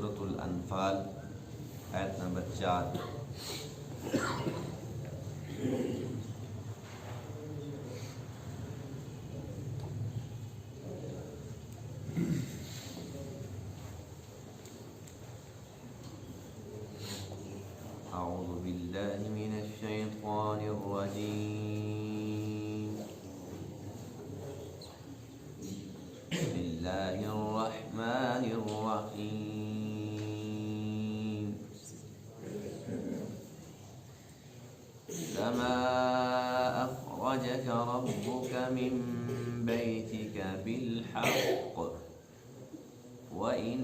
سورۃ الانفال آیت نمبر 4۔ اعوذ باللہ من الشیطان الرجیم، بسم اللہ الرحمن الرحیم، كما أخرجك ربك من بيتك بالحق وإن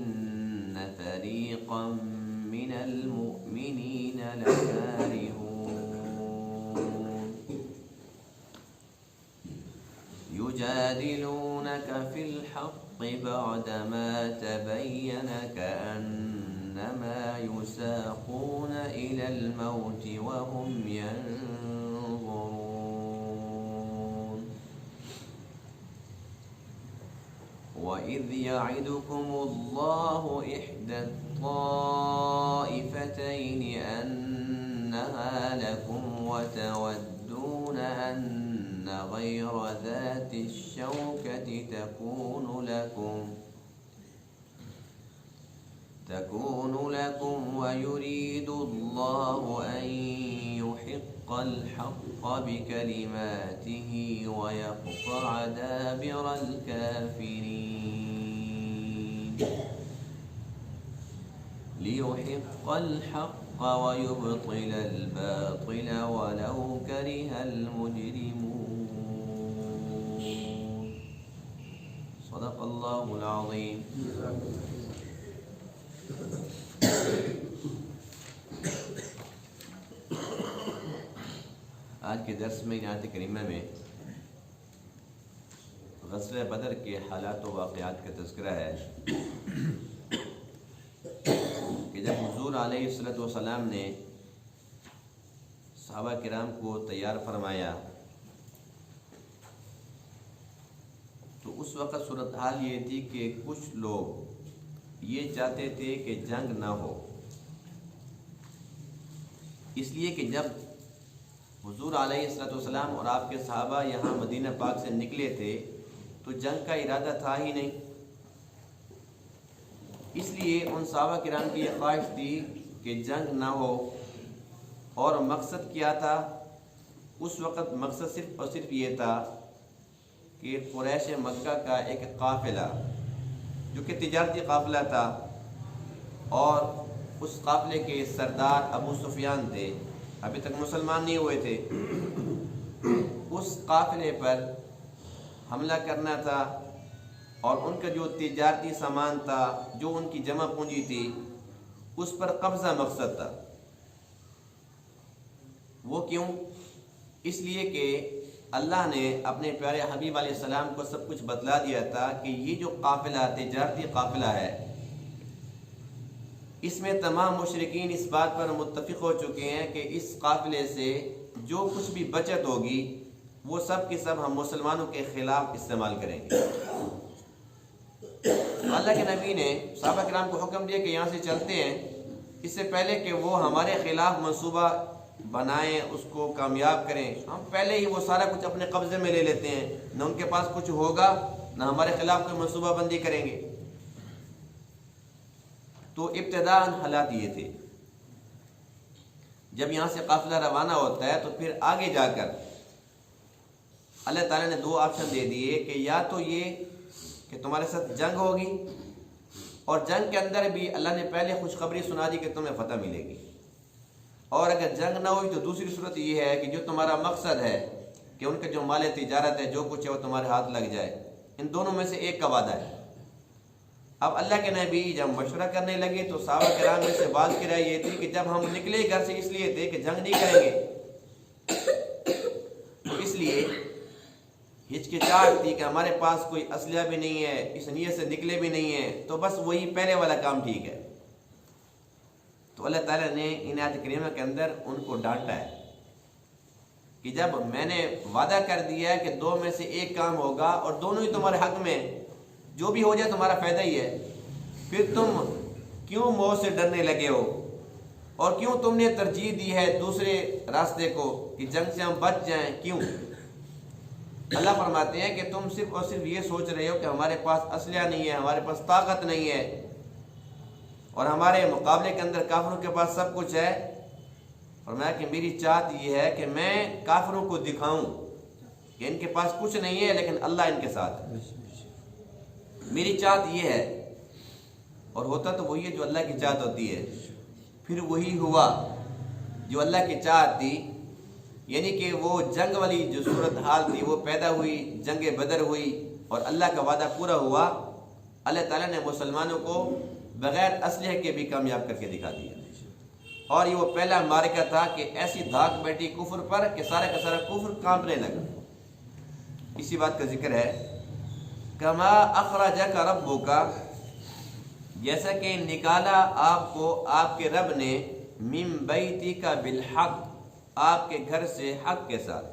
فريقا من المؤمنين لكارهون يجادلونك في الحق بعدما تبين كأنما يساقون إلى الموت وهم ينظرون وإذ يعدكم الله إحدى الطائفتين أنها لكم وتودون أن غير ذات الشوكة تكون لكم ويريد الله أن يحق الحق بكلماته ويقطع دابر الكافرين ليحق الحق ويبطل الباطل ولو كره المجرمون۔ صدق الله العظيم۔ آج کے درس میں آیت کریمہ میں غزوہ بدر کے حالات و واقعات کا تذکرہ ہے کہ جب حضور علیہ الصلوۃ والسلام نے صحابہ کرام کو تیار فرمایا تو اس وقت صورتحال یہ تھی کہ کچھ لوگ یہ چاہتے تھے کہ جنگ نہ ہو، اس لیے کہ جب حضور علیہ الصلوۃ والسلام اور آپ کے صحابہ یہاں مدینہ پاک سے نکلے تھے تو جنگ کا ارادہ تھا ہی نہیں، اس لیے ان صحابہ کرام کی یہ خواہش تھی کہ جنگ نہ ہو، اور مقصد کیا تھا؟ اس وقت مقصد صرف اور صرف یہ تھا کہ قریش مکہ کا ایک قافلہ جو کہ تجارتی قافلہ تھا، اور اس قافلے کے سردار ابو سفیان تھے، ابھی تک مسلمان نہیں ہوئے تھے، اس قافلے پر حملہ کرنا تھا اور ان کا جو تجارتی سامان تھا، جو ان کی جمع پونجی تھی، اس پر قبضہ مقصد تھا۔ وہ کیوں؟ اس لیے کہ اللہ نے اپنے پیارے حبیب علیہ السلام کو سب کچھ بتلا دیا تھا کہ یہ جو قافلہ تجارتی قافلہ ہے، اس میں تمام مشرکین اس بات پر متفق ہو چکے ہیں کہ اس قافلے سے جو کچھ بھی بچت ہوگی وہ سب کی سب ہم مسلمانوں کے خلاف استعمال کریں گے۔ اللہ کے نبی نے صحابہ کرام کو حکم دیا کہ یہاں سے چلتے ہیں، اس سے پہلے کہ وہ ہمارے خلاف منصوبہ بنائیں، اس کو کامیاب کریں، ہم پہلے ہی وہ سارا کچھ اپنے قبضے میں لے لیتے ہیں، نہ ان کے پاس کچھ ہوگا نہ ہمارے خلاف کوئی منصوبہ بندی کریں گے۔ تو ابتداء حالات یہ تھے، جب یہاں سے قافلہ روانہ ہوتا ہے تو پھر آگے جا کر اللہ تعالیٰ نے دو آپشن دے دیے کہ یا تو یہ کہ تمہارے ساتھ جنگ ہوگی، اور جنگ کے اندر بھی اللہ نے پہلے خوشخبری سنا دی کہ تمہیں فتح ملے گی، اور اگر جنگ نہ ہوئی تو دوسری صورت یہ ہے کہ جو تمہارا مقصد ہے کہ ان کا جو مال تجارت ہے، جو کچھ ہے وہ تمہارے ہاتھ لگ جائے۔ ان دونوں میں سے ایک کا وعدہ ہے۔ اب اللہ کے نبی جب مشورہ کرنے لگے تو صحابہ کرام میں سے بعض کی رائے یہ تھی کہ جب ہم نکلے گھر سے اس لیے تھے کہ جنگ نہیں کریں گے، تو اس لیے ہچکچاہٹ تھی کہ ہمارے پاس کوئی اسلحہ بھی نہیں ہے، اس نیت سے نکلے بھی نہیں ہیں، تو بس وہی پہلے والا کام ٹھیک ہے۔ تو اللہ تعالیٰ نے ان آیت کریمہ کے اندر ان کو ڈانٹا ہے کہ جب میں نے وعدہ کر دیا ہے کہ دو میں سے ایک کام ہوگا اور دونوں ہی تمہارے حق میں، جو بھی ہو جائے تمہارا فائدہ ہی ہے، پھر تم کیوں موت سے ڈرنے لگے ہو اور کیوں تم نے ترجیح دی ہے دوسرے راستے کو کہ جنگ سے ہم بچ جائیں؟ کیوں؟ اللہ فرماتے ہیں کہ تم صرف اور صرف یہ سوچ رہے ہو کہ ہمارے پاس اسلحہ نہیں ہے، ہمارے پاس طاقت نہیں ہے، اور ہمارے مقابلے کے اندر کافروں کے پاس سب کچھ ہے۔ فرمایا کہ میری چاہت یہ ہے کہ میں کافروں کو دکھاؤں کہ ان کے پاس کچھ نہیں ہے لیکن اللہ ان کے ساتھ ہے۔ میری چاہت یہ ہے، اور ہوتا تو وہی ہے جو اللہ کی چاہت ہوتی ہے۔ پھر وہی ہوا جو اللہ کی چاہت تھی، یعنی کہ وہ جنگ والی جو صورتحال تھی وہ پیدا ہوئی، جنگ بدر ہوئی اور اللہ کا وعدہ پورا ہوا۔ اللہ تعالیٰ نے مسلمانوں کو بغیر اسلحے کے بھی کامیاب کر کے دکھا دیا، اور یہ وہ پہلا معرکہ تھا کہ ایسی دھاک بیٹھی کفر پر کہ سارا کا سارا کفر کانپنے لگا۔ اسی بات کا ذکر ہے، کما اخرجک ربک، جیسا کہ نکالا آپ کو آپ کے رب نے، من بیتک بالحق، آپ کے گھر سے حق کے ساتھ،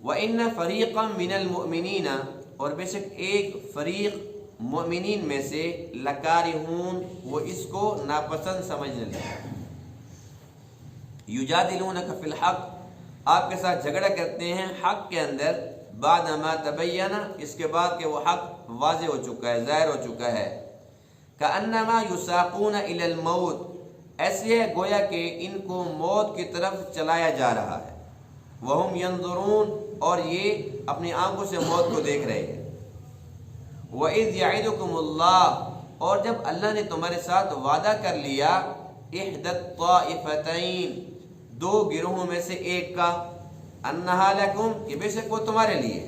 وَإِنَّ فَرِيقًا مِّنَ الْمُؤْمِنِينَ، اور بے شک ایک فریق مؤمنین میں سے، لَكَارِهُونَ، وہ اس کو ناپسند سمجھنے لگے، یجادلونک فی الحق، آپ کے ساتھ جھگڑا کرتے ہیں حق کے اندر، بعد ما تبین، اس کے بعد کہ وہ حق واضح ہو چکا ہے، ظاہر ہو چکا ہے، کأنما یساقون الی الموت، ایسے ہے گویا کہ ان کو موت کی طرف چلایا جا رہا ہے، وہم ینظرون، اور یہ اپنی آنکھوں سے موت کو دیکھ رہے ہیں، وَإِذْ يَعِدُكُمُ اللَّهُ، اور جب اللہ نے تمہارے ساتھ وعدہ کر لیا، احدى الطائفتین، دو گروہوں میں سے ایک کا، انہا لکم، کہ بے شک وہ تمہارے لیے،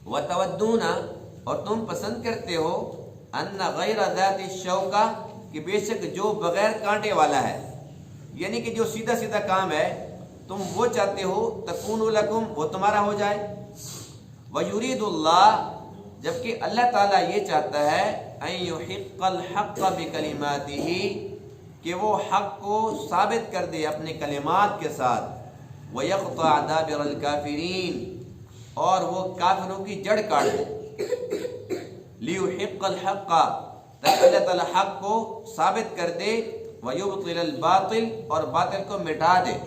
وتودون، اور تم پسند کرتے ہو، ان غیر ذات الشوکہ، کہ بے شک جو بغیر کانٹے والا ہے، یعنی کہ جو سیدھا سیدھا کام ہے تم وہ چاہتے ہو، تکون لکم، وہ تمہارا ہو جائے، ویرید اللہ، جبکہ اللہ تعالیٰ یہ چاہتا ہے، ان یحق الحق بکلماتہ، کہ وہ حق کو ثابت کر دے اپنے کلمات کے ساتھ، ویقطع دابر الکافرین، اور وہ کافروں کی جڑ کاٹ دے، لیحق الحق، تاکہ اللہ تعالیٰ حق کو ثابت کر دے، ویبطل الباطل، اور باطل کو مٹا دے،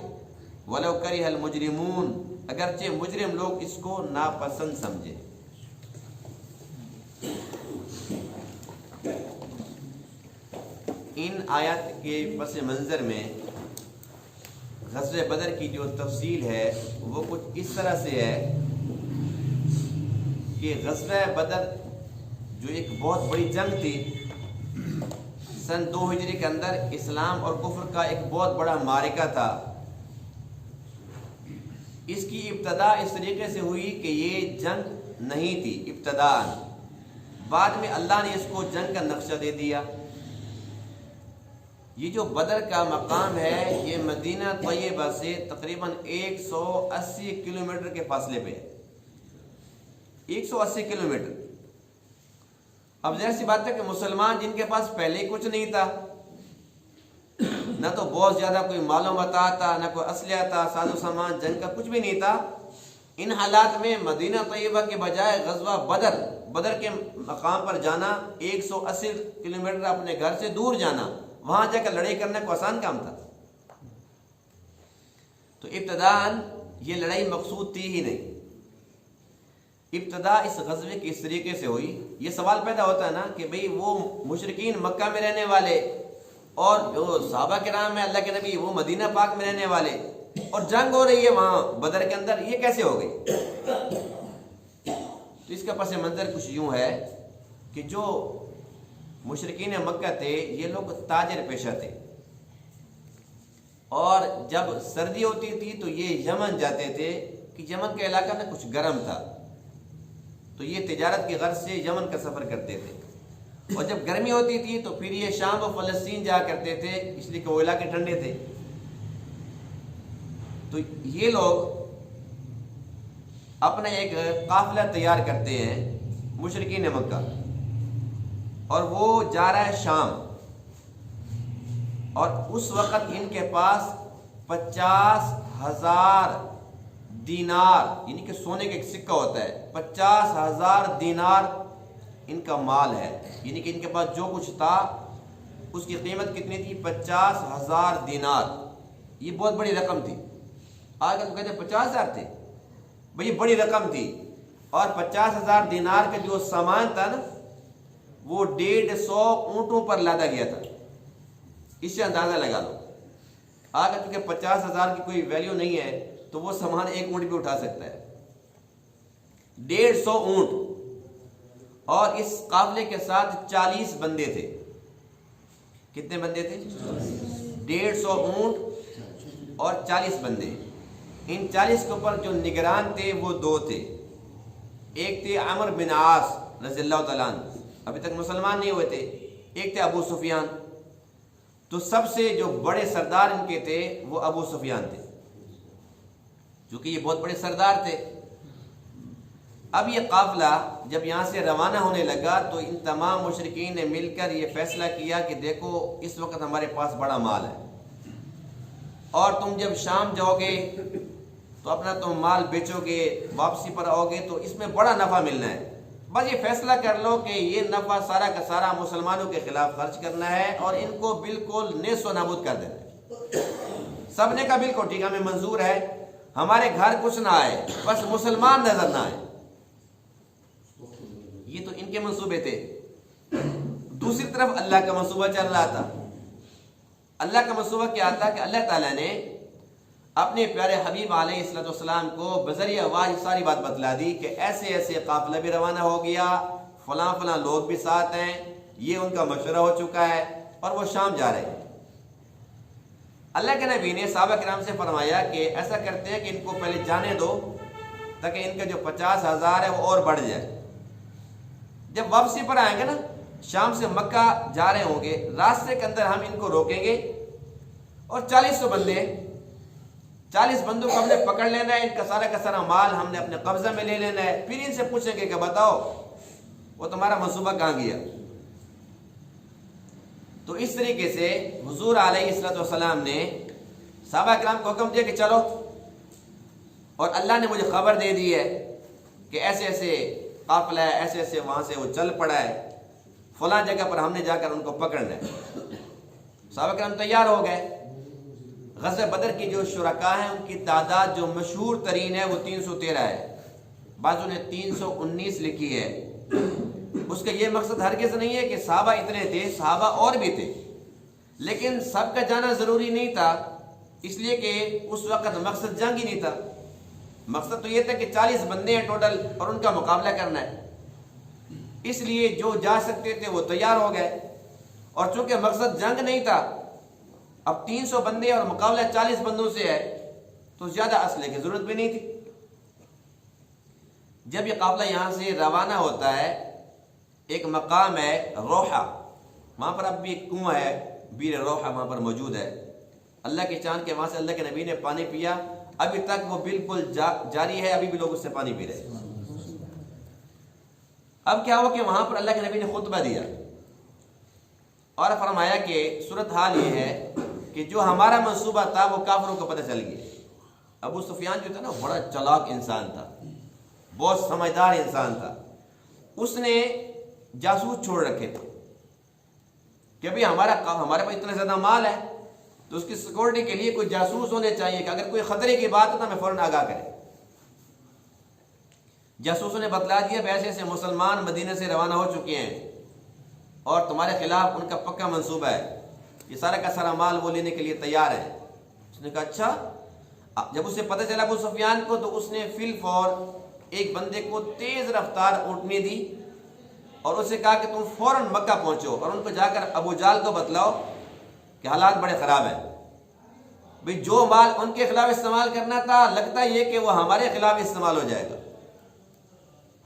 ولو کرہ المجرمون، اگرچہ مجرم لوگ اس کو ناپسند سمجھے۔ ان آیات کے پس منظر میں غزوہ بدر کی جو تفصیل ہے وہ کچھ اس طرح سے ہے کہ غزوہ بدر جو ایک بہت بڑی جنگ تھی، سن 2 ہجری کے اندر اسلام اور کفر کا ایک بہت بڑا معرکہ تھا۔ اس کی ابتدا اس طریقے سے ہوئی کہ یہ جنگ نہیں تھی ابتداء، بعد میں اللہ نے اس کو جنگ کا نقشہ دے دیا۔ یہ جو بدر کا مقام ہے یہ مدینہ طیبہ سے تقریباً 180 کلومیٹر کے فاصلے پہ ہے، 180 کلومیٹر۔ اب ظاہر سی بات ہے کہ مسلمان جن کے پاس پہلے ہی کچھ نہیں تھا، نہ تو بہت زیادہ کوئی مال و متاع تھا، نہ کوئی اسلحہ تھا، ساز و سامان جنگ کا کچھ بھی نہیں تھا، ان حالات میں مدینہ طیبہ کے بجائے غزوہ بدر کے مقام پر جانا، 180 کلومیٹر اپنے گھر سے دور جانا، وہاں جا کر لڑائی کرنا کوئی آسان کام تھا؟ تو ابتداءً یہ لڑائی مقصود تھی ہی نہیں۔ ابتدا اس غزوے کی اس طریقے سے ہوئی، یہ سوال پیدا ہوتا ہے نا کہ بھئی وہ مشرکین مکہ میں رہنے والے اور جو صحابہ کرام ہیں اللہ کے نبی وہ مدینہ پاک میں رہنے والے، اور جنگ ہو رہی ہے وہاں بدر کے اندر، یہ کیسے ہو گئی؟ تو اس کا پس منظر کچھ یوں ہے کہ جو مشرکین مکہ تھے یہ لوگ تاجر پیشہ تھے، اور جب سردی ہوتی تھی تو یہ یمن جاتے تھے کہ یمن کا علاقہ نا کچھ گرم تھا، تو یہ تجارت کی غرض سے یمن کا سفر کرتے تھے، اور جب گرمی ہوتی تھی تو پھر یہ شام و فلسطین جا کرتے تھے، اس لیے کہ وہ علاقے ٹھنڈے تھے۔ تو یہ لوگ اپنا ایک قافلہ تیار کرتے ہیں مشرکین مکہ، اور وہ جا رہا ہے شام، اور اس وقت ان کے پاس 50,000 دینار، یعنی کہ سونے کا ایک سکہ ہوتا ہے، 50,000 دینار ان کا مال ہے، یعنی کہ ان کے پاس جو کچھ تھا اس کی قیمت کتنی تھی؟ 50,000 دینار۔ یہ بہت بڑی رقم تھی۔ آج کل کہتے ہیں 50,000 تھے، بھئی بڑی رقم تھی۔ اور 50,000 دینار کا جو سامان تھا نا وہ 150 اونٹوں پر لادا گیا تھا۔ اس سے اندازہ لگا لو، آج چونکہ 50,000 کی کوئی ویلیو نہیں ہے تو وہ سامان ایک اونٹ بھی اٹھا سکتا ہے، 150 اونٹ۔ اور اس قافلے کے ساتھ 40 بندے تھے۔ کتنے بندے تھے؟ 150 اونٹ اور 40 بندے۔ ان 40 کے اوپر جو نگران تھے وہ 2 تھے، ایک تھے عمرو بن عاص رضی اللہ تعالیٰ عنہ، ابھی تک مسلمان نہیں ہوئے تھے، ایک تھے ابو سفیان۔ تو سب سے جو بڑے سردار ان کے تھے وہ ابو سفیان تھے، چونکہ یہ بہت بڑے سردار تھے۔ اب یہ قافلہ جب یہاں سے روانہ ہونے لگا تو ان تمام مشرکین نے مل کر یہ فیصلہ کیا کہ دیکھو اس وقت ہمارے پاس بڑا مال ہے، اور تم جب شام جاؤ گے تو اپنا تم مال بیچو گے، واپسی پر آؤ گے تو اس میں بڑا نفع ملنا ہے، بس یہ فیصلہ کر لو کہ یہ نفع سارا کا سارا مسلمانوں کے خلاف خرچ کرنا ہے اور ان کو بالکل نیست و نابود کر دینا ہے۔ سب نے کہا بالکل ٹھیک ہے، ہمیں منظور ہے، ہمارے گھر کچھ نہ آئے، بس مسلمان نظر نہ آئے۔ یہ تو ان کے منصوبے تھے۔ دوسری طرف اللہ کا منصوبہ چل رہا تھا۔ اللہ کا منصوبہ کیا تھا کہ اللہ تعالیٰ نے اپنے پیارے حبیب علیہ السلام کو بذریعہ وحی ساری بات بتلا دی کہ ایسے ایسے قافلہ بھی روانہ ہو گیا، فلاں فلاں لوگ بھی ساتھ ہیں، یہ ان کا مشورہ ہو چکا ہے اور وہ شام جا رہے ہیں۔ اللہ کے نبی نے صحابہ کرام سے فرمایا کہ ایسا کرتے ہیں کہ ان کو پہلے جانے دو تاکہ ان کا جو 50,000 ہے وہ اور بڑھ جائے۔ جب واپسی پر آئیں گے نا، شام سے مکہ جا رہے ہوں گے، راستے کے اندر ہم ان کو روکیں گے اور 40 بندے، 40 بندوں کو ہم نے پکڑ لینا ہے، ان کا سارا مال ہم نے اپنے قبضہ میں لے لینا ہے، پھر ان سے پوچھیں گے کہ بتاؤ وہ تمہارا منصوبہ کہاں گیا۔ تو اس طریقے سے حضور علیہ السلام نے صحابہ کرام کو حکم دیا کہ چلو، اور اللہ نے مجھے خبر دے دی ہے کہ ایسے ایسے قافلہ ہے، ایسے ایسے وہاں سے وہ چل پڑا ہے، فلاں جگہ پر ہم نے جا کر ان کو پکڑنا ہے۔ صحابہ کرام تیار ہو گئے۔ غزوہ بدر کی جو شرکاء ہیں ان کی تعداد جو مشہور ترین ہے وہ 313 ہے، بعضوں نے 319 لکھی ہے۔ اس کا یہ مقصد ہرگز نہیں ہے کہ صحابہ اتنے تھے، صحابہ اور بھی تھے، لیکن سب کا جانا ضروری نہیں تھا، اس لیے کہ اس وقت مقصد جنگ ہی نہیں تھا۔ مقصد تو یہ تھا کہ 40 بندے ہیں ٹوٹل اور ان کا مقابلہ کرنا ہے، اس لیے جو جا سکتے تھے وہ تیار ہو گئے۔ اور چونکہ مقصد جنگ نہیں تھا، اب 300 بندے اور مقابلہ 40 بندوں سے ہے تو زیادہ اسلحے کی ضرورت بھی نہیں تھی۔ جب یہ قافلہ یہاں سے روانہ ہوتا ہے، ایک مقام ہے روحہ، وہاں پر اب بھی ایک کنواں ہے، بیر روحہ وہاں پر موجود ہے۔ اللہ کے چاند کے وہاں سے اللہ کے نبی نے پانی پیا، ابھی تک وہ بالکل جاری ہے، ابھی بھی لوگ اس سے پانی پی رہے ہیں۔ اب کیا ہو کہ وہاں پر اللہ کے نبی نے خطبہ دیا اور فرمایا کہ صورتحال یہ ہے کہ جو ہمارا منصوبہ تھا وہ کافروں کو پتہ چل گیا۔ ابو سفیان جو تھا نا بڑا چلاک انسان تھا، بہت سمجھدار انسان تھا، اس نے جاسوس چھوڑ رکھے تھے کہ ابھی ہمارے پاس اتنا زیادہ مال ہے تو اس کی سیکورٹی کے لیے کوئی جاسوس ہونے چاہیے کہ اگر کوئی خطرے کی بات ہے تو ہمیں فوراً آگاہ کرے۔ جاسوسوں نے بتلا دیا ایسے ایسے مسلمان مدینہ سے روانہ ہو چکے ہیں اور تمہارے خلاف ان کا پکا منصوبہ ہے، یہ سارا کا سارا مال وہ لینے کے لیے تیار ہے۔ اس نے کہا اچھا۔ جب اسے پتہ چلا ابو سفیان کو تو اس نے فی الفور ایک بندے کو تیز رفتار اونٹنی دی اور اسے کہا کہ تم فوراً مکہ پہنچو اور ان کو جا کر ابو جال کو بتلاؤ کہ حالات بڑے خراب ہیں۔ بھئی جو مال ان کے خلاف استعمال کرنا تھا لگتا یہ کہ وہ ہمارے خلاف استعمال ہو جائے گا،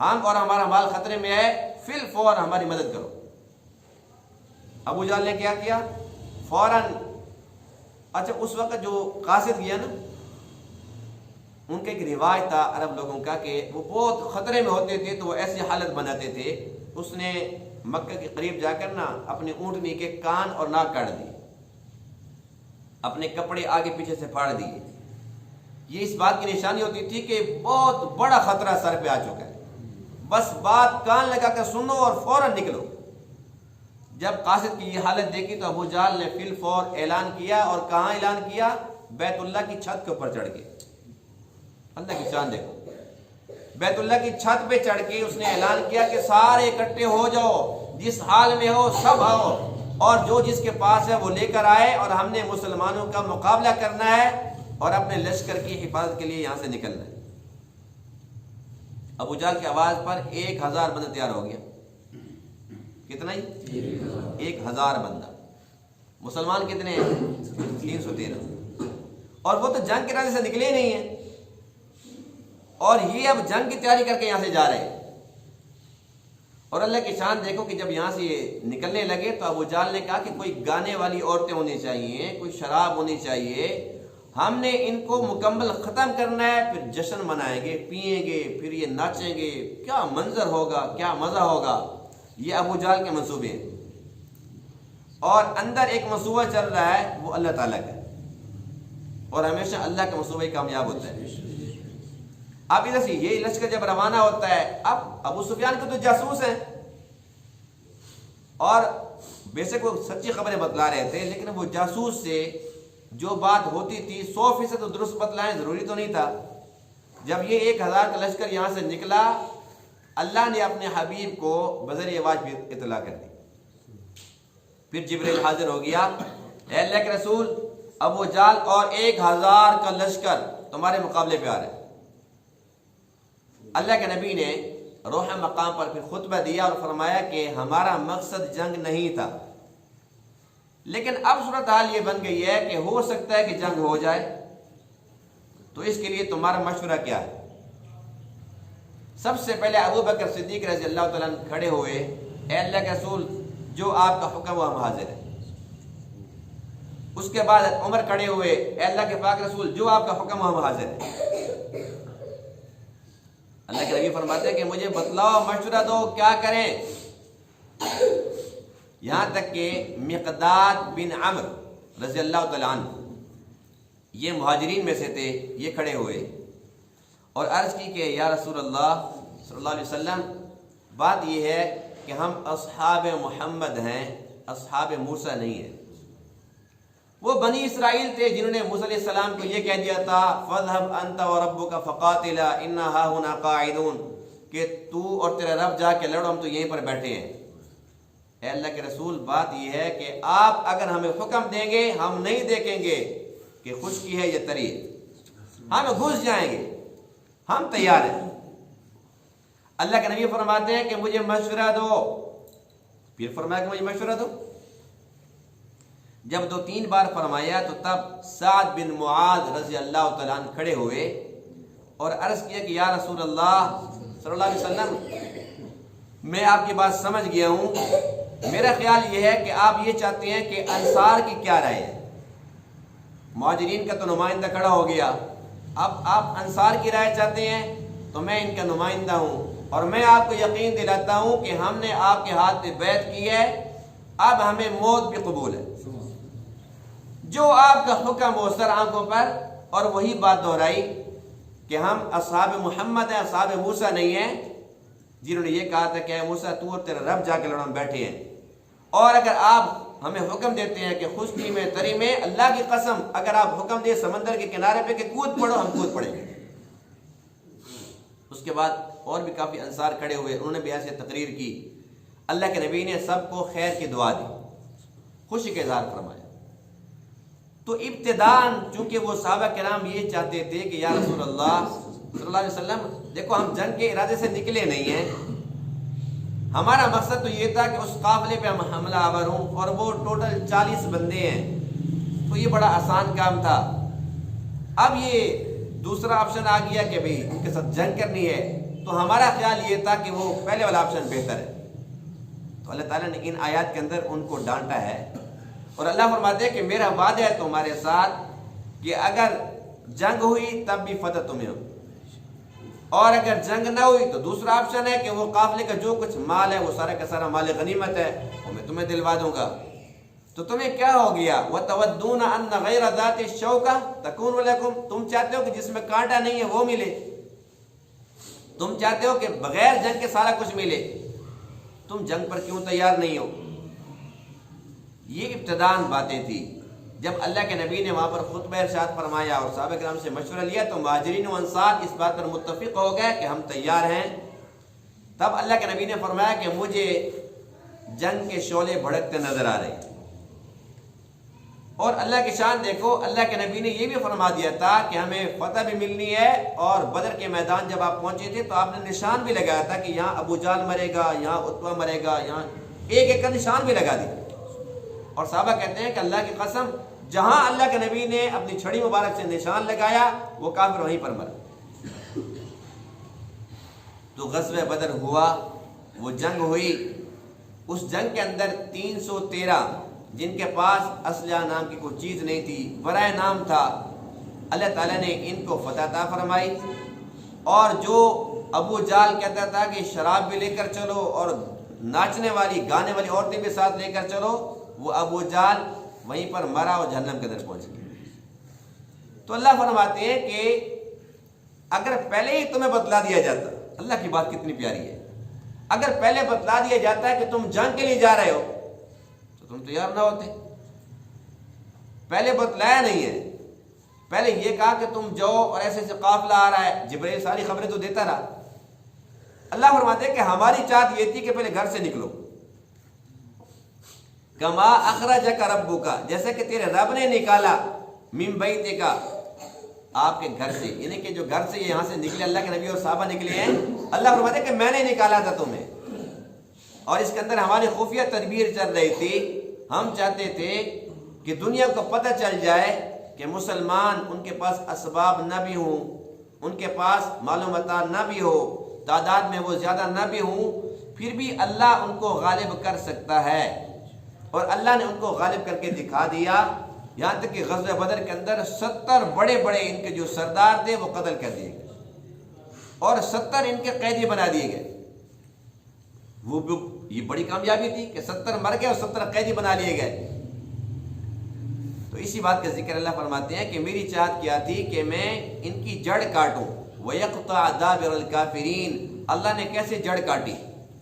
ہم اور ہمارا مال خطرے میں ہے، فی الفور ہماری مدد کرو۔ ابو جال نے کیا کیا؟ فوراً، اچھا اس وقت جو قاصد گیا نا، ان کا ایک رواج تھا عرب لوگوں کا کہ وہ بہت خطرے میں ہوتے تھے تو وہ ایسی حالت بناتے تھے، اس نے مکہ کے قریب جا کر نا اپنی اونٹنی کے کان اور ناک کاٹ دیے، اپنے کپڑے آگے پیچھے سے پھاڑ دیے۔ یہ اس بات کی نشانی ہوتی تھی کہ بہت بڑا خطرہ سر پہ آ چکا ہے، بس بات کان لگا کر سنو اور فوراً نکلو۔ جب قاصد کی یہ حالت دیکھی تو ابو جہل نے فی الفور اعلان کیا، اور کہاں اعلان کیا؟ بیت اللہ کی چھت کے اوپر چڑھ کے۔ اللہ کی شان دیکھو، بیت اللہ کی چھت پہ چڑھ کے اس نے اعلان کیا کہ سارے اکٹھے ہو جاؤ، جس حال میں ہو سب آؤ، اور جو جس کے پاس ہے وہ لے کر آئے، اور ہم نے مسلمانوں کا مقابلہ کرنا ہے اور اپنے لشکر کی حفاظت کے لیے یہاں سے نکلنا ہے۔ ابو جہل کی آواز پر 1000 بندہ تیار ہو گیا۔ کتنا ہی؟ 1000 بندہ۔ مسلمان کتنے ہیں؟ 313۔ اور وہ تو جنگ کے ارادے سے نکلے نہیں ہیں، اور یہ اب جنگ کی تیاری کر کے یہاں سے جا رہے ہیں۔ اور اللہ کی شان دیکھو کہ جب یہاں سے یہ نکلنے لگے تو ابو جہل نے کہا کہ کوئی گانے والی عورتیں ہونی چاہیے، کوئی شراب ہونی چاہیے، ہم نے ان کو مکمل ختم کرنا ہے، پھر جشن منائیں گے، پئیں گے، پھر یہ ناچیں گے، کیا منظر ہوگا، کیا مزہ ہوگا۔ یہ ابو جہل کے منصوبے ہیں، اور اندر ایک منصوبہ چل رہا ہے، وہ اللہ تعالیٰ کا ہے، اور ہمیشہ اللہ کا منصوبہ ہی کامیاب ہوتا ہے۔ اب ادھر سے یہ لشکر جب روانہ ہوتا ہے، اب ابو سفیان کے تو جاسوس ہیں، اور بے شک وہ سچی خبریں بتلا رہے تھے، لیکن وہ جاسوس سے جو بات ہوتی تھی 100% تو درست بتلائیں، ضروری تو نہیں تھا۔ جب یہ 1000 کا لشکر یہاں سے نکلا، اللہ نے اپنے حبیب کو بذریعہ وحی اطلاع کر دی۔ پھر جبریل حاضر ہو گیا، اے اللہ کے رسول، ابو جہل اور 1000 کا لشکر تمہارے مقابلے پہ آ رہا ہے۔ اللہ کے نبی نے روح مقام پر پھر خطبہ دیا اور فرمایا کہ ہمارا مقصد جنگ نہیں تھا، لیکن اب صورتحال یہ بن گئی ہے کہ ہو سکتا ہے کہ جنگ ہو جائے، تو اس کے لیے تمہارا مشورہ کیا ہے؟ سب سے پہلے ابو بکر صدیق رضی اللہ تعالیٰ عنہ کھڑے ہوئے، اے اللہ کے رسول، جو آپ کا حکم وہ ہم حاضر ہیں۔ اس کے بعد عمر کھڑے ہوئے، اے اللہ کے پاک رسول، جو آپ کا حکم ہم حاضر ہیں۔ اللہ کے نبی فرماتے ہیں کہ مجھے بتلاؤ، مشورہ دو، کیا کریں؟ یہاں تک کہ مقداد بن عمرو رضی اللہ تعالیٰ عنہ، یہ مہاجرین میں سے تھے، یہ کھڑے ہوئے اور عرض کی کہ یا رسول اللہ صلی اللہ علیہ وسلم، بات یہ ہے کہ ہم اصحاب محمد ہیں، اصحاب موسیٰ نہیں ہیں۔ وہ بنی اسرائیل تھے جنہوں نے موسیٰ علیہ السلام کو یہ کہہ دیا تھا، فَاذْهَبْ أَنْتَ وَرَبُّكَ فَقَاتِلَا إِنَّا هَاهُنَا قَاعِدُونَ، کہ تو اور تیرا رب جا کے لڑو، ہم تو یہیں پر بیٹھے ہیں۔ اے اللہ کے رسول، بات یہ ہے کہ آپ اگر ہمیں حکم دیں گے، ہم نہیں دیکھیں گے کہ خشکی ہے یا تری ہے، ہم گھس جائیں گے، ہم تیار ہیں۔ اللہ کے نبی فرماتے ہیں کہ مجھے مشورہ دو۔ پھر فرمایا کہ مجھے مشورہ دو۔ جب 2-3 بار فرمایا تو تب سعد بن معاذ رضی اللہ تعالیٰ عنہ کھڑے ہوئے اور عرض کیا کہ یا رسول اللہ صلی اللہ علیہ وسلم، میں آپ کی بات سمجھ گیا ہوں، میرا خیال یہ ہے کہ آپ یہ چاہتے ہیں کہ انصار کی کیا رائے ہے۔ مہاجرین کا تو نمائندہ کھڑا ہو گیا، اب آپ انصار کی رائے چاہتے ہیں تو میں ان کا نمائندہ ہوں، اور میں آپ کو یقین دلاتا ہوں کہ ہم نے آپ کے ہاتھ میں بیعت کی ہے، اب ہمیں موت بھی قبول ہے۔ جو آپ کا حکم ہو سر آنکھوں پر، اور وہی بات دہرائی کہ ہم اصحاب محمد ہیں، اصحاب موسیٰ نہیں ہیں، جنہوں نے یہ کہا تھا کہ اے موسیٰ، تو اور تیرا رب جا کے لڑو، ہم بیٹھے ہیں۔ اور اگر آپ ہمیں حکم دیتے ہیں کہ خشکی میں تری میں، اللہ کی قسم اگر آپ حکم دے سمندر کے کنارے پہ کہ کود پڑو، ہم کود پڑیں گے۔ اس کے بعد اور بھی کافی انصار کھڑے ہوئے، انہوں نے بھی ایسے تقریر کی۔ اللہ کے نبی نے سب کو خیر کی دعا دی، خوشی کا اظہار فرمایا۔ تو ابتداً چونکہ وہ صحابہ کرام یہ چاہتے تھے کہ یا رسول اللہ صلی اللہ علیہ وسلم، دیکھو ہم جنگ کے ارادے سے نکلے نہیں ہیں، ہمارا مقصد تو یہ تھا کہ اس قافلے پہ ہم حملہ آور ہوں، اور وہ ٹوٹل 40 بندے ہیں، تو یہ بڑا آسان کام تھا۔ اب یہ دوسرا آپشن آ گیا کہ بھئی ان کے ساتھ جنگ کرنی ہے، تو ہمارا خیال یہ تھا کہ وہ پہلے والا آپشن بہتر ہے۔ تو اللہ تعالیٰ نے ان آیات کے اندر ان کو ڈانٹا ہے، اور اللہ فرماتے ہیں کہ میرا وعدہ ہے تمہارے ساتھ کہ اگر جنگ ہوئی تب بھی فتح تمہیں ہو، اور اگر جنگ نہ ہوئی تو دوسرا آپشن ہے کہ وہ قافلے کا جو کچھ مال ہے وہ سارا کا سارا مال غنیمت ہے، وہ میں تمہیں دلوا دوں گا۔ تو تمہیں کیا ہو گیا؟ وَتَوَدُّونَ أَنَّ غَيْرَ ذَاتِ الشَّوْكَةِ تَكُونُ لَكُمْ، تم چاہتے ہو کہ جس میں کانٹا نہیں ہے وہ ملے۔ تم چاہتے ہو کہ بغیر جنگ کے سارا کچھ ملے، تم جنگ پر کیوں تیار نہیں ہو؟ یہ ابتداً باتیں تھی۔ جب اللہ کے نبی نے وہاں پر خطبہ ارشاد فرمایا اور صحابہ کرام سے مشورہ لیا تو مہاجرین و انصار اس بات پر متفق ہو گئے کہ ہم تیار ہیں۔ تب اللہ کے نبی نے فرمایا کہ مجھے جنگ کے شعلے بھڑکتے نظر آ رہے ہیں۔ اور اللہ کی شان دیکھو، اللہ کے نبی نے یہ بھی فرما دیا تھا کہ ہمیں فتح بھی ملنی ہے، اور بدر کے میدان جب آپ پہنچے تھے تو آپ نے نشان بھی لگایا تھا کہ یہاں ابو جہل مرے گا، یہاں عتبہ مرے گا، یہاں ایک ایک کا نشان بھی لگا دیا۔ اور صحابہ کہتے ہیں کہ اللہ کی قسم، جہاں اللہ کے نبی نے اپنی چھڑی مبارک سے نشان لگایا وہ کافر وہیں پر مرا۔ تو غزوہ بدر ہوا، وہ جنگ ہوئی۔ اس جنگ کے اندر 313 جن کے پاس اسلحہ نام کی کوئی چیز نہیں تھی، برائے نام تھا، اللہ تعالیٰ نے ان کو فتح عطا فرمائی۔ اور جو ابو جہل کہتا تھا کہ شراب بھی لے کر چلو اور ناچنے والی گانے والی عورتیں بھی ساتھ لے کر چلو، وہ ابو جہل وہیں پر مرا اور جہنم کے اندر پہنچ گیا۔ تو اللہ فرماتے ہیں کہ اگر پہلے ہی تمہیں بتلا دیا جاتا، اللہ کی بات کتنی پیاری ہے، اگر پہلے بتلا دیا جاتا ہے کہ تم جنگ کے لیے جا رہے ہو تو تم تیار نہ ہوتے۔ پہلے بتلایا نہیں ہے، پہلے یہ کہا کہ تم جاؤ اور ایسے ایسے قافلہ آ رہا ہے، جبرائیل ساری خبریں تو دیتا رہا۔ اللہ فرماتے ہیں کہ ہماری چاہت یہ تھی کہ پہلے گھر سے نکلو، کما اخرجک ربک، جیسے کہ تیرے رب نے نکالا، من بیتک، آپ کے گھر سے، یعنی کہ جو گھر سے یہاں سے نکلے، اللہ کے نبی اور صحابہ نکلے ہیں، اللہ فرماتے ہیں کہ میں نے نکالا تھا تمہیں۔ اور اس کے اندر ہماری خفیہ تدبیر چل رہی تھی، ہم چاہتے تھے کہ دنیا کو پتہ چل جائے کہ مسلمان ان کے پاس اسباب نہ بھی ہوں، ان کے پاس معلومات نہ بھی ہو، تعداد میں وہ زیادہ نہ بھی ہوں، پھر بھی اللہ ان کو غالب کر سکتا ہے۔ اور اللہ نے ان کو غالب کر کے دکھا دیا، یہاں تک کہ غزوہ بدر کے اندر 70 بڑے بڑے ان کے جو سردار تھے وہ قتل کر دیے گئے، اور 70 ان کے قیدی بنا دیے گئے۔ وہ یہ بڑی کامیابی تھی کہ 70 مر گئے اور 70 قیدی بنا لیے گئے۔ تو اسی بات کا ذکر اللہ فرماتے ہیں کہ میری چاہت کیا تھی کہ میں ان کی جڑ کاٹوں، وَيَقْطَعَ دَابِرَ الْكَافِرِينَ، اللہ نے کیسے جڑ کاٹی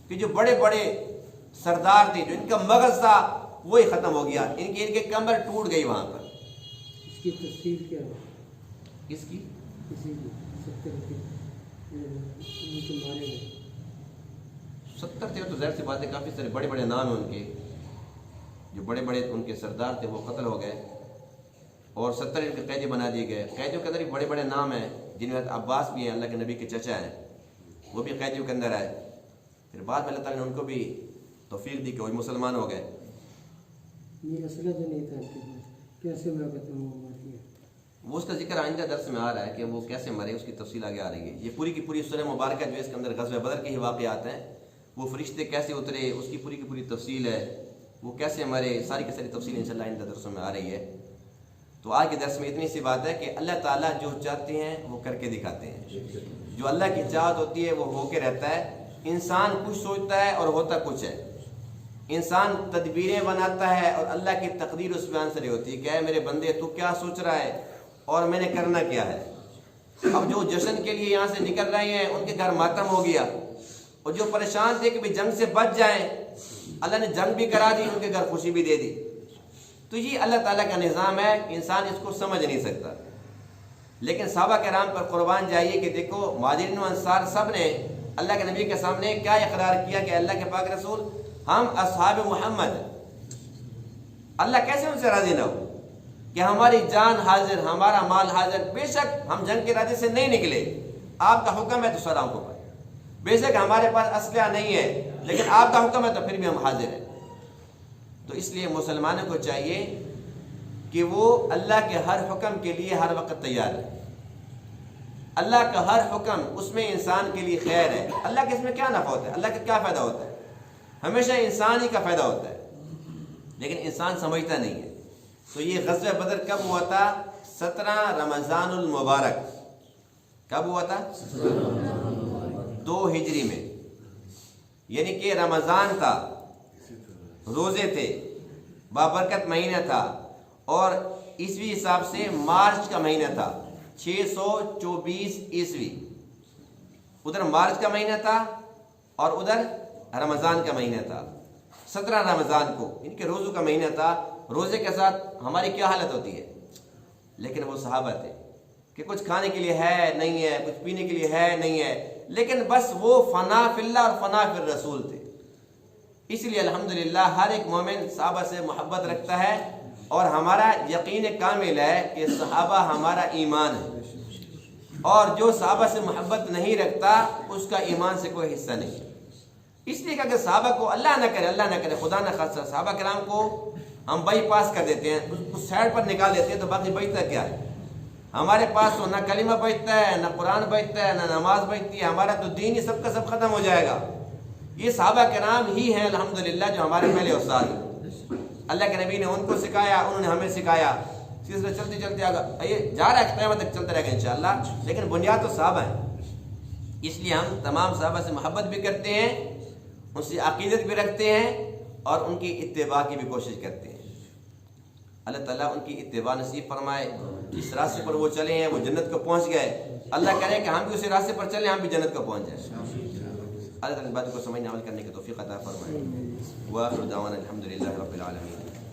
کہ جو بڑے بڑے سردار تھے، جو ان کا مغز تھا وہی ختم ہو گیا، ان کے کمر ٹوٹ گئی وہاں پر۔ اس کی تفصیل کیا ہے؟ اس کی کسی 70 کے مارے گئے 70 تھے تو ظاہر سی بات ہے کافی سارے بڑے بڑے نام ہیں ان کے، جو بڑے بڑے ان کے سردار تھے وہ قتل ہو گئے، اور 70 ان کے قیدی بنا دیے گئے۔ قیدیوں کے اندر بھی بڑے بڑے نام ہیں، جن میں عباس بھی ہیں، اللہ کے نبی کے چچا ہیں، وہ بھی قیدیوں کے اندر آئے۔ پھر بعد میں اللہ تعالیٰ نے ان کو بھی توفیق دی کہ وہ مسلمان ہو گئے۔ یہ اسلحہ تو نہیں تھا ان کے پاس، کیسے میں کہتا ہوں مار دیا؟ وہ اس کا ذکر آئندہ درس میں آ رہا ہے کہ وہ کیسے مرے، اس کی تفصیل آگے آ رہی ہے۔ یہ پوری کی پوری سورہ مبارکہ جو اس کے اندر غزوہ بدر کے ہی واقعات ہیں، وہ فرشتے کیسے اترے اس کی پوری تفصیل ہے، وہ کیسے مرے، ساری کی ساری تفصیل انشاءاللہ آئندہ درسوں میں آ رہی ہے۔ تو آج کے درس میں اتنی سی بات ہے کہ اللہ تعالیٰ جو چاہتے ہیں وہ کر کے دکھاتے ہیں، جو اللہ کی چاہت ہوتی ہے وہ ہو کے رہتا ہے۔ انسان کچھ سوچتا ہے اور ہوتا کچھ ہے، انسان تدبیریں بناتا ہے اور اللہ کی تقدیر اس بیان سے رہی ہوتی ہے کہ اے میرے بندے تو کیا سوچ رہا ہے اور میں نے کرنا کیا ہے۔ اب جو جشن کے لیے یہاں سے نکل رہے ہیں ان کے گھر ماتم ہو گیا، اور جو پریشان تھے کہ بھی جنگ سے بچ جائیں، اللہ نے جنگ بھی کرا دی، ان کے گھر خوشی بھی دے دی۔ تو یہ اللہ تعالیٰ کا نظام ہے، انسان اس کو سمجھ نہیں سکتا۔ لیکن صحابہ کرام پر قربان جائیے کہ دیکھو مہاجرین و انصار سب نے اللہ کے نبی کے سامنے کیا اقرار کیا کہ اللہ کے پاک رسول ہم اصحاب محمد، اللہ کیسے ان سے راضی نہ ہو کہ ہماری جان حاضر، ہمارا مال حاضر، بے شک ہم جنگ کے ارادے سے نہیں نکلے، آپ کا حکم ہے تو سر آنکھوں پر، بے شک ہمارے پاس اسلحہ نہیں ہے لیکن آپ کا حکم ہے تو پھر بھی ہم حاضر ہیں۔ تو اس لیے مسلمانوں کو چاہیے کہ وہ اللہ کے ہر حکم کے لیے ہر وقت تیار ہے۔ اللہ کا ہر حکم اس میں انسان کے لیے خیر ہے۔ اللہ کے اس میں کیا نفع ہوتا ہے، اللہ کا کیا فائدہ ہوتا ہے؟ ہمیشہ انسان ہی کا فائدہ ہوتا ہے، لیکن انسان سمجھتا نہیں ہے۔ تو یہ غزوہ بدر کب ہوا تھا؟ 17 رمضان المبارک۔ کب ہوا تھا؟ 2 ہجری میں، یعنی کہ رمضان تھا، روزے تھے، بابرکت مہینہ تھا، اور عیسوی حساب سے مارچ کا مہینہ تھا، 624 عیسوی۔ ادھر مارچ کا مہینہ تھا اور ادھر رمضان کا مہینہ تھا. 17 رمضان کو ان کے روزوں کا مہینہ تھا. روزے کے ساتھ ہماری کیا حالت ہوتی ہے؟ لیکن وہ صحابہ تھے کہ کچھ کھانے کے لیے ہے نہیں ہے, کچھ پینے کے لیے ہے نہیں ہے, لیکن بس وہ فنا فی اللہ اور فنا فی الرسول تھے. اس لیے الحمدللہ ہر ایک مومن صحابہ سے محبت رکھتا ہے اور ہمارا یقین کامل ہے کہ صحابہ ہمارا ایمان ہے, اور جو صحابہ سے محبت نہیں رکھتا اس کا ایمان سے کوئی حصہ نہیں. اس لیے کہ اگر صحابہ کو اللہ نہ کرے خدا نہ خاصہ صحابہ کرام کو ہم بائی پاس کر دیتے ہیں, اس سائڈ پر نکال دیتے ہیں, تو باقی بچتا کیا ہے؟ ہمارے پاس تو نہ کلمہ بچتا ہے, نہ قرآن بچتا ہے, نہ نماز بچتی ہے. ہمارا تو دین ہی سب کا سب ختم ہو جائے گا. یہ صحابہ کرام ہی ہیں الحمدللہ جو ہمارے پہلے استاد ہیں. اللہ کے نبی نے ان کو سکھایا, انہوں نے ہمیں سکھایا. سلسلہ چلتے چلتے آگا یہ جا رہا ہے, قیامت تک چلتا رہے گا انشاءاللہ, لیکن بنیاد تو صحابہ ہیں. اس لیے ہم تمام صحابہ سے محبت بھی کرتے ہیں, ان سے عقیدت بھی رکھتے ہیں, اور ان کی اتباع کی بھی کوشش کرتے ہیں. اللہ تعالیٰ ان کی اتباع نصیب فرمائے. جس راستے پر وہ چلے ہیں وہ جنت کو پہنچ گئے. اللہ کرے کہ ہم بھی اسی راستے پر چلیں, ہم بھی جنت کو پہنچ جائیں. اللہ تعالیٰ باتوں کو سمجھنے عمل کرنے کی توفیق عطا فرمائے. وآخر دعوانا الحمدللہ رب العالمین.